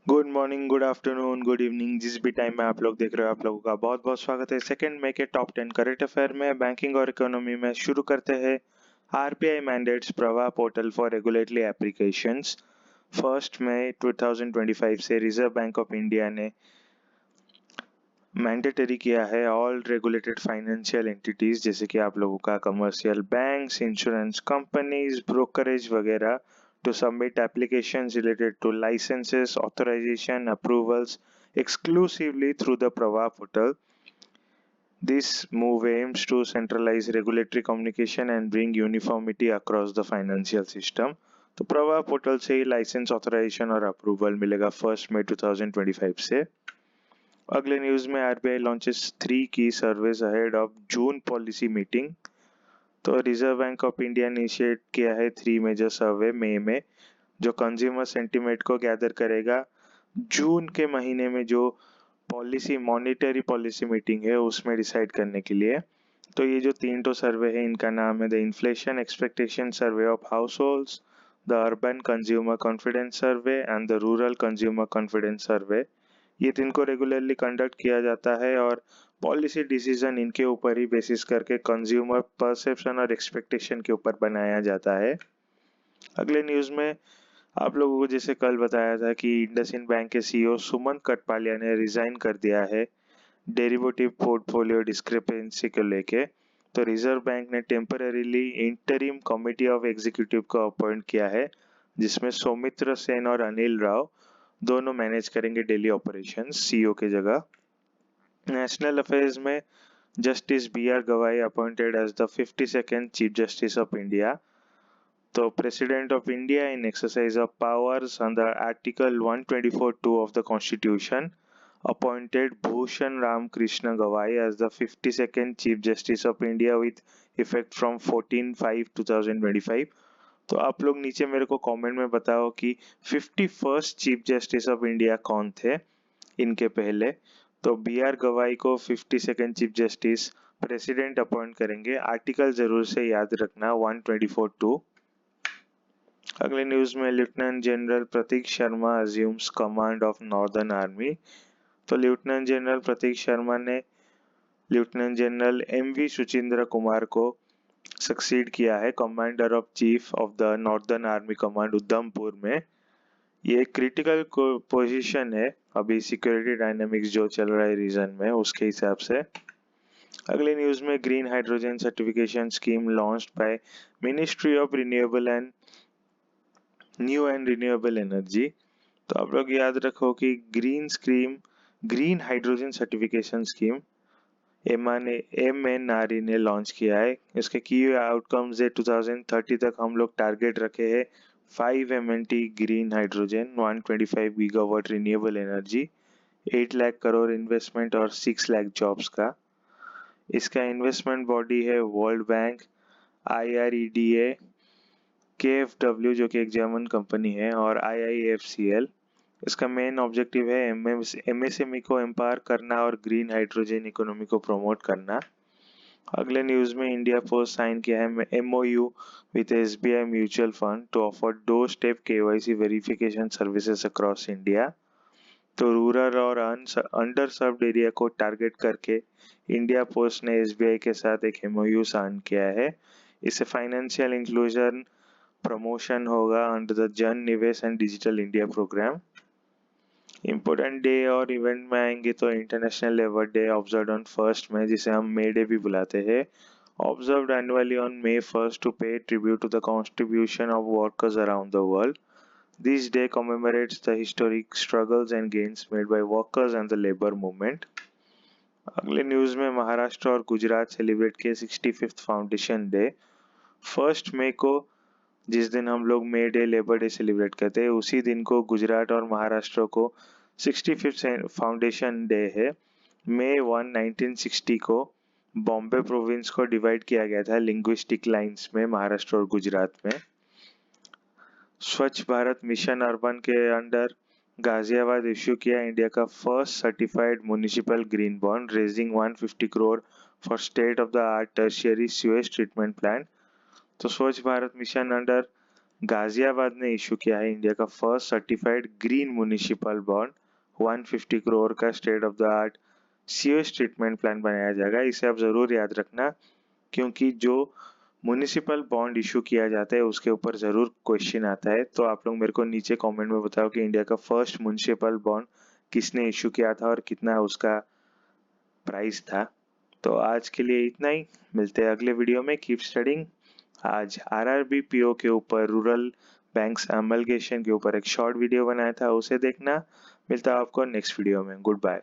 Good morning, good afternoon, good evening, जिस भी time में आप लोग देख रहे हो, आप लोगों का बहुत बहुत स्वागत है सेकंड मई के टॉप 10 करंट अफेयर में। बैंकिंग और इकोनॉमी में शुरू करते हैं। आरबीआई मैंडेट्स प्रवाह पोर्टल फॉर रेगुलेटरी एप्लीकेशंस। 1 मई 2025 से रिजर्व बैंक ऑफ इंडिया ने मैंडेटरी किया है ऑल रेगुलेटेड फाइनेंशियल एंटिटीज, जैसे कि आप लोगों का commercial banks, insurance companies, brokerage वगैरह, to submit applications related to licenses, authorization, approvals exclusively through the Prava portal. This move aims to centralize regulatory communication and bring uniformity across the financial system. तो प्रवाह portal से ही licence authorisation और approval मिलेगा 1 मई 2025 से। अगले news में RBI launches 3 की surveys ahead of June policy meeting. तो रिजर्व बैंक ऑफ इंडिया ने इनिशिएट किया है 3 मेजर सर्वे मई में, जो कंज्यूमर सेंटिमेंट को गैदर करेगा जून के महीने में, जो पॉलिसी मॉनेटरी पॉलिसी मीटिंग है उसमें डिसाइड करने के लिए। तो ये जो 3 सर्वे है, इनका नाम है the inflation expectation survey of households, the urban consumer confidence survey and the rural consumer confidence survey. ये 3 को रेगुलरली कंडक्ट किया जाता है और पॉलिसी डिसीजन इनके ऊपर ही बेसिस करके कंज्यूमर परसेप्शन और एक्सपेक्टेशन के ऊपर बनाया जाता है। अगले न्यूज में आप लोगों को जैसे कल बताया था कि इंडसइंड बैंक के सीईओ सुमंत कटपालिया ने रिजाइन कर दिया है डेरिवेटिव पोर्टफोलियो डिस्क्रिपेंसी को लेके। तो रिजर्व बैंक ने temporarily interim committee of executive को अपॉइंट किया है, जिसमें सौमित्र सेन और अनिल राव दोनों मैनेज करेंगे डेली ऑपरेशंस सीईओ की जगह। नेशनल अफेयर्स में justice B R Gavai appointed as the 52nd chief justice of India. तो president of India in exercise of powers under article 124(2) of the Constitution appointed Bhushan Ram Krishna Gawai as the 52nd Chief Justice of India with effect from 14/5/2025। तो आप लोग नीचे मेरे को comment में बताओ कि 51st chief justice of India कौन थे इनके पहले। तो बी आर गवाई को 52nd chief justice president appoint करेंगे। आर्टिकल जरूर से याद रखना 124(2). अगले न्यूज में lieutenant general Prateek Sharma assumes command of northern army. तो लेफ्टिनेंट जनरल प्रतीक शर्मा ने lieutenant general M V. Suchindra Kumar को सक्सीड किया है commander of chief of the northern army command Udhampur में। ये क्रिटिकल पोजीशन है अभी सिक्योरिटी डायनामिक्स जो चल रहा है रीजन में, उसके हिसाब से। अगले न्यूज में green hydrogen certification scheme launched by ministry of renewable and new and renewable energy. तो आप लोग याद रखो कि green hydrogen certification scheme MNRE ने लॉन्च किया है। इसके की आउटकम्स है 2030 तक हम लोग टारगेट रखे हैं 5 MNT green hydrogen, 125 gigawatt renewable energy, 8 lakh crore investment और 6 लाख जॉब्स का। इसका इन्वेस्टमेंट बॉडी है वर्ल्ड बैंक, IREDA, KfW जो कि एक जर्मन कंपनी है, और IIFCL। इसका मेन ऑब्जेक्टिव है MSME को एम्पावर करना और ग्रीन हाइड्रोजन इकोनॉमी को प्रमोट करना। अगले न्यूज में इंडिया पोस्ट साइन किया है MOU with SBI mutual fund to offer door step KYC verification services across India. तो रूरल और अंडर सर्व्ड एरिया को टारगेट करके इंडिया पोस्ट ने SBI के साथ एक MOU साइन किया है। इससे फाइनेंशियल इंक्लूजन प्रमोशन होगा under the Jan Nivesh and digital India programme. Important day और इवेंट में आएंगे तो international labour day observe on 1 मई, जिसे हम मे डे भी बुलाते हैं, observed annually on May 1 to pay tribute to the contribution of workers around the world. This day commemorates the historic struggles and gains made by workers and the labor movement। अगले news में महाराष्ट्र और Gujarat celebrate किए 65th foundation day. 1 मई को, जिस दिन हम लोग मे day labour day celebrate करते हैं, उसी दिन को गुजरात और महाराष्ट्र को 65th फाउंडेशन डे है। May 1, 1960 को बॉम्बे प्रोविंस को डिवाइड किया गया था लिंग्विस्टिक लाइंस में, महाराष्ट्र और गुजरात में। स्वच्छ भारत मिशन अर्बन के अंडर गाजियाबाद इश्यू किया इंडिया का first certified municipal green bond, raising 150 crore for state of the art tertiary sewage treatment plant. तो स्वच्छ भारत मिशन अंडर गाजियाबाद ने इशू किया है इंडिया का first certified green municipal bond. 150 crore का state of the art sewage treatment plan बनाया जाएगा। इसे आप जरूर याद रखना, क्योंकि जो म्युनिसिपल बॉन्ड इशू किया जाता है उसके ऊपर जरूर क्वेश्चन आता है। तो आप लोग मेरे को नीचे कमेंट में बताओ कि इंडिया का फर्स्ट म्युनिसिपल बॉन्ड किसने इशू किया था और कितना उसका प्राइस था। तो आज के लिए इतना ही, मिलते हैं अगले वीडियो में। Keep studying. आज आरआरबी पीओ के ऊपर, रूरल बैंक्स एमलगेशन के ऊपर एक शॉर्ट वीडियो बनाया था, उसे देखना। मिलता है आपको नेक्स्ट वीडियो में। Good bye.